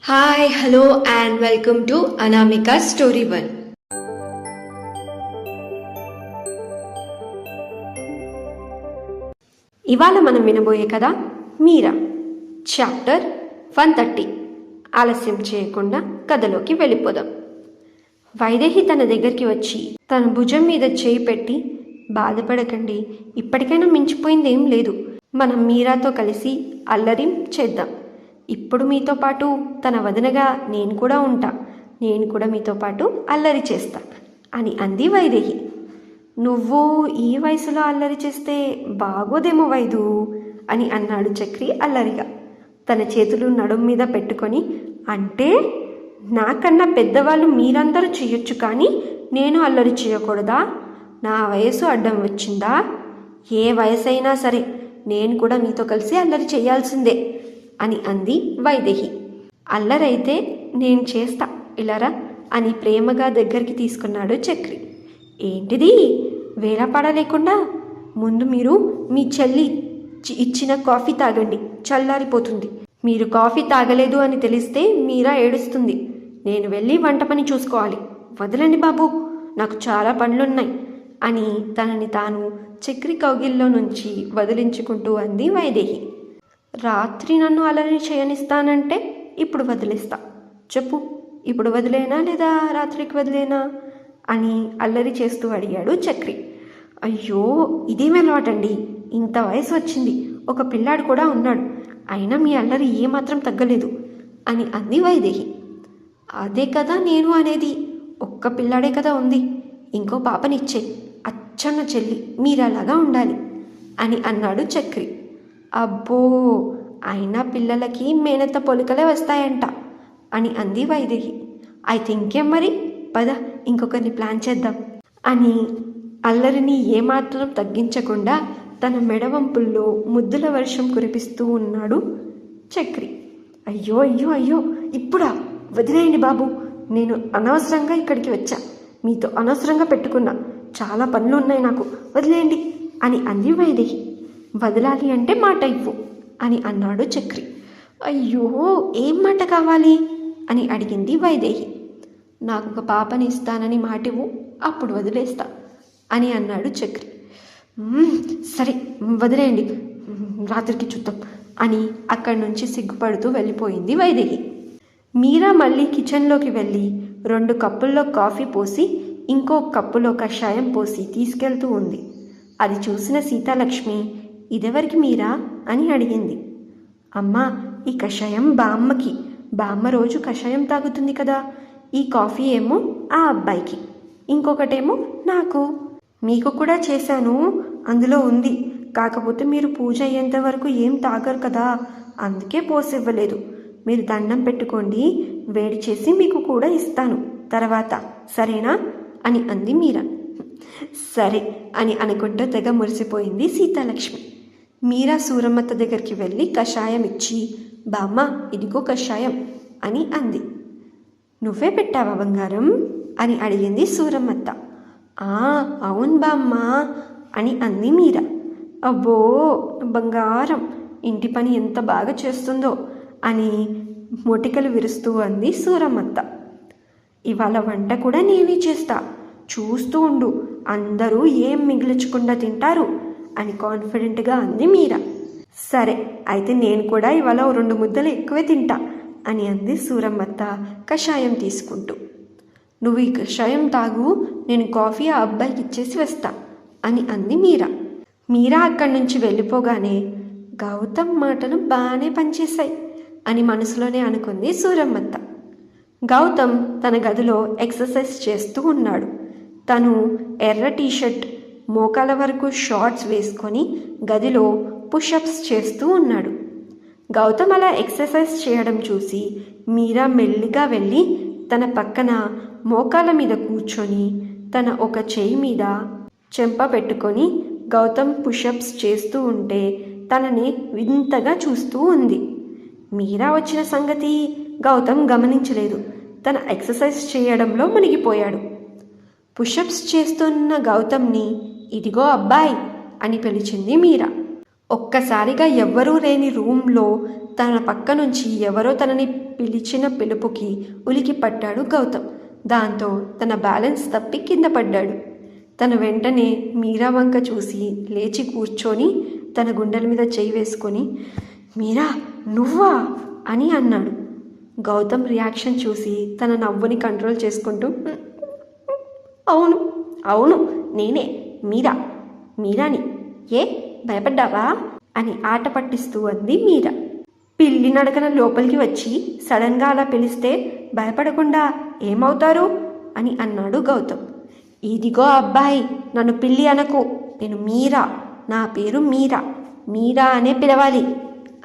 Hi hello and welcome to Anamika story one. ఇవాళ మనం వినబోయే కథ మీరా, చాప్టర్ 130. ఆలస్యం చేయకుండా కథలోకి వెళ్ళిపోదాం. వైదేహి తన దగ్గరికి వచ్చి తన భుజం మీద చేయి పెట్టి, బాధపడకండి, ఇప్పటికైనా మించిపోయింది ఏం లేదు, మనం మీరాతో కలిసి అల్లరి చేద్దాం. ఇప్పుడు మీతో పాటు తన వదినగా నేను కూడా ఉంటా, నేను కూడా మీతో పాటు అల్లరి చేస్తా అని అంది వైదేహి. నువ్వు ఈ వయసులో అల్లరి చేస్తే బాగోదేమో వైదు అని అన్నాడు చక్రి అల్లరిగా, తన చేతులు నడుం మీద పెట్టుకొని. అంటే నాకన్నా పెద్దవాళ్ళు మీరందరూ చేయొచ్చు, కానీ నేను అల్లరి చేయకూడదా? నా వయసు అడ్డం వచ్చిందా? ఏ వయసైనా సరే నేను కూడా మీతో కలిసి అల్లరి చేయాల్సిందే అని అంది వైదేహి. అల్లరైతే నేను చేస్తా, ఇలారా అని ప్రేమగా దగ్గరికి తీసుకున్నాడు చక్రి. ఏంటిది వేళపాడలేకుండా? ముందు మీరు మీ చెల్లి ఇచ్చిన కాఫీ తాగండి, చల్లారిపోతుంది. మీరు కాఫీ తాగలేదు అని తెలిస్తే మీరా ఏడుస్తుంది. నేను వెళ్ళి వంట పని చూసుకోవాలి, వదలండి బాబు, నాకు చాలా పనులున్నాయి అని తనని తాను చక్రి కౌగిల్లో నుంచి వదిలించుకుంటూ అంది వైదేహి. రాత్రి నన్ను అల్లరి చేయనిస్తానంటే ఇప్పుడు వదిలేస్తా, చెప్పు, ఇప్పుడు వదిలేనా లేదా రాత్రికి వదిలేనా అని అల్లరి చేస్తూ అడిగాడు చక్రి. అయ్యో, ఇదేం అలవాటండి, ఇంత వయసు వచ్చింది, ఒక పిల్లాడు కూడా ఉన్నాడు, అయినా మీ అల్లరి ఏమాత్రం తగ్గలేదు అని అంది వైదేహి. అదే కదా నేను అనేది, ఒక్క పిల్లాడే కదా ఉంది, ఇంకో పాపనిచ్చే, అచ్చన్న చెల్లి మీరలాగా ఉండాలి అని అన్నాడు చక్రి. అబ్బో, అయినా పిల్లలకి మేనత్త పొలికలే వస్తాయంట అని అంది వైదేహి. అయితే ఇంకేం మరి, పద ఇంకొకరిని ప్లాన్ చేద్దాం అని అల్లరిని ఏమాత్రం తగ్గించకుండా తన మెడవంపుల్లో ముద్దుల వర్షం కురిపిస్తూ ఉన్నాడు చక్రి. అయ్యో అయ్యో అయ్యో, ఇప్పుడా? వదిలేయండి బాబు, నేను అనవసరంగా ఇక్కడికి వచ్చా, మీతో అనవసరంగా పెట్టుకున్నా, చాలా పనులు ఉన్నాయి నాకు, వదిలేయండి అని అంది వైదేహి. వదలాలి అంటే మాట ఇవ్వు అని అన్నాడు చక్రి. అయ్యో, ఏం మాట కావాలి అని అడిగింది వైదేహి. నాకు ఒక పాపని ఇస్తానని మాటివ్వు, అప్పుడు వదిలేస్తా అని అన్నాడు చక్రి. సరే వదిలేయండి, రాత్రికి చూద్దాం అని అక్కడి నుంచి సిగ్గుపడుతూ వెళ్ళిపోయింది వైదేహి. మీరా మళ్ళీ కిచెన్లోకి వెళ్ళి 2 కప్పుల్లో కాఫీ పోసి ఇంకో కప్పులో కషాయం పోసి తీసుకెళ్తూ ఉంది. అది చూసిన సీతాలక్ష్మి, ఇదెవరికి మీరా అని అడిగింది. అమ్మా, ఈ కషాయం బామ్మకి, బామ్మ రోజు కషాయం తాగుతుంది కదా, ఈ కాఫీ ఏమో ఆ అబ్బాయికి, ఇంకొకటేమో నాకు, మీకు కూడా చేశాను, అందులో ఉంది, కాకపోతే మీరు పూజ అయ్యేంత వరకు ఏం తాగరు కదా, అందుకే పోసివ్వలేదు, మీరు దండం పెట్టుకోండి, వేడి చేసి మీకు కూడా ఇస్తాను తర్వాత, సరేనా అని అంది మీరా. సరే అని అనుకుంటూ తెగ మురిసిపోయింది సీతాలక్ష్మి. మీరా సూరమ్మత్త దగ్గరికి వెళ్ళి కషాయం ఇచ్చి, బామ్మ ఇదిగో కషాయం అని అంది. నువ్వే పెట్టావా బంగారం అని అడిగింది సూరమ్మత్త. అవును బామ్మ అని అంది మీరా. అబ్బో బంగారం, ఇంటి పని ఎంత బాగా చేస్తుందో అని మొటికలు విరుస్తూ అంది సూరమ్మత్త. ఇవాళ వంట కూడా నేనే చేస్తా, చూస్తూ ఉండు, అందరూ ఏం మిగిల్చకుండా తింటారు అని కాన్ఫిడెంట్గా అంది మీరా. సరే అయితే నేను కూడా ఇవాళ 2 ముద్దలు ఎక్కువే తింటా అని అంది సూరమ్మత్త కషాయం తీసుకుంటూ. నువ్వు ఈ కషాయం తాగు, నేను కాఫీ ఆ అబ్బాయికి ఇచ్చేసి వస్తా అని అంది మీరా. మీరా అక్కడి నుంచి వెళ్ళిపోగానే గౌతమ్ మాటలు బాగానే పనిచేశాయి అని మనసులోనే అనుకుంది సూరమ్మత్త. గౌతమ్ తన గదిలో ఎక్సర్సైజ్ చేస్తూ ఉన్నాడు. తను ఎర్ర టీషర్ట్, మోకాల వరకు షార్ట్స్ వేసుకొని గదిలో పుషప్స్ చేస్తూ ఉన్నాడు. గౌతమ్ అలా ఎక్సర్సైజ్ చేయడం చూసి మీరా మెల్లిగా వెళ్ళి తన పక్కన మోకాల మీద కూర్చొని తన ఒక చెయ్యి మీద చెంప పెట్టుకొని గౌతమ్ పుషప్స్ చేస్తూ ఉంటే తనని వింతగా చూస్తూ ఉంది. మీరా వచ్చిన సంగతి గౌతమ్ గమనించలేదు, తన ఎక్సర్సైజ్ చేయడంలో మునిగిపోయాడు. పుషప్స్ చేస్తున్న గౌతమ్ని ఇదిగో అబ్బాయి అని పిలిచింది మీరా. ఒక్కసారిగా ఎవ్వరూ లేని రూమ్లో తన పక్క నుంచి ఎవరో తనని పిలిచిన పిలుపుకి ఉలికి పట్టాడు గౌతమ్. దాంతో తన బ్యాలెన్స్ తప్పి కింద పడ్డాడు. తన వెంటనే మీరా వంక చూసి లేచి కూర్చొని తన గుండెల మీద చేయి వేసుకొని, మీరా నువ్వా అని అన్నాడు. గౌతమ్ రియాక్షన్ చూసి తన నవ్వుని కంట్రోల్ చేసుకుంటూ, అవును అవును నేనే మీరాని, ఏ భయపడ్డావా అని ఆట పట్టిస్తూ అంది మీరా. పిల్లి నడకన లోపలికి వచ్చి సడన్గా అలా పిలిస్తే భయపడకుండా ఏమవుతారు అని అన్నాడు గౌతమ్. ఇదిగో అబ్బాయి, నన్ను పిల్లి అనకు, నేను మీరా, నా పేరు మీరా అనే పిలవాలి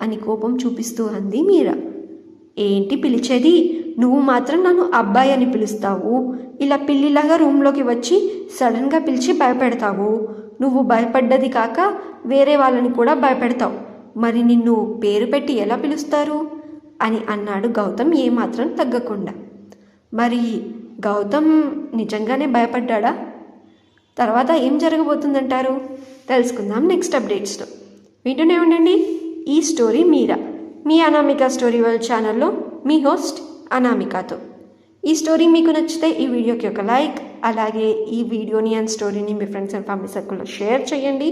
అని కోపం చూపిస్తూ అంది మీరా. ఏంటి పిలిచేది, నువ్వు మాత్రం నన్ను అబ్బాయి అని పిలుస్తావు, ఇలా పిల్లిలాగా రూమ్లోకి వచ్చి సడన్గా పిలిచి భయపెడతావు. నువ్వు భయపడ్డది కాక వేరే వాళ్ళని కూడా భయపెడతావు, మరి నిన్ను పేరు పెట్టి ఎలా పిలుస్తారు అని అన్నాడు గౌతమ్ ఏమాత్రం తగ్గకుండా. మరి గౌతమ్ నిజంగానే భయపడ్డా? తర్వాత ఏం జరగబోతుందంటారు? తెలుసుకుందాం నెక్స్ట్ అప్డేట్స్లో. వింటూనే ఉండండి ఈ స్టోరీ మీరా, మీ అనామిక స్టోరీ వరల్డ్ ఛానల్లో మీ హోస్ట్ అనామికతో. ఈ స్టోరీ మీకు నచ్చితే ఈ వీడియోకి ఒక లైక్, అలాగే ఈ వీడియోని అండ్ స్టోరీని మీ ఫ్రెండ్స్ అండ్ ఫ్యామిలీ సర్కిల్లో షేర్ చేయండి.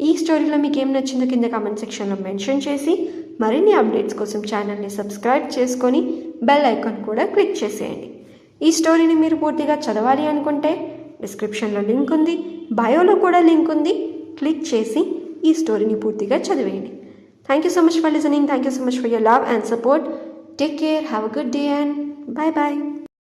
ఈ స్టోరీలో మీకు ఏం నచ్చిందో కింద కామెంట్ సెక్షన్లో మెన్షన్ చేసి మరిన్ని అప్డేట్స్ కోసం ఛానల్ని సబ్స్క్రైబ్ చేసుకొని బెల్ ఐకాన్ కూడా క్లిక్ చేసేయండి. ఈ స్టోరీని మీరు పూర్తిగా చదవాలి అనుకుంటే డిస్క్రిప్షన్లో లింక్ ఉంది, బయోలో కూడా లింక్ ఉంది, క్లిక్ చేసి ఈ స్టోరీని పూర్తిగా చదివేయండి. Thank you so much for listening. Thank you so much for your love and support. Take care. Have a good day and bye-bye.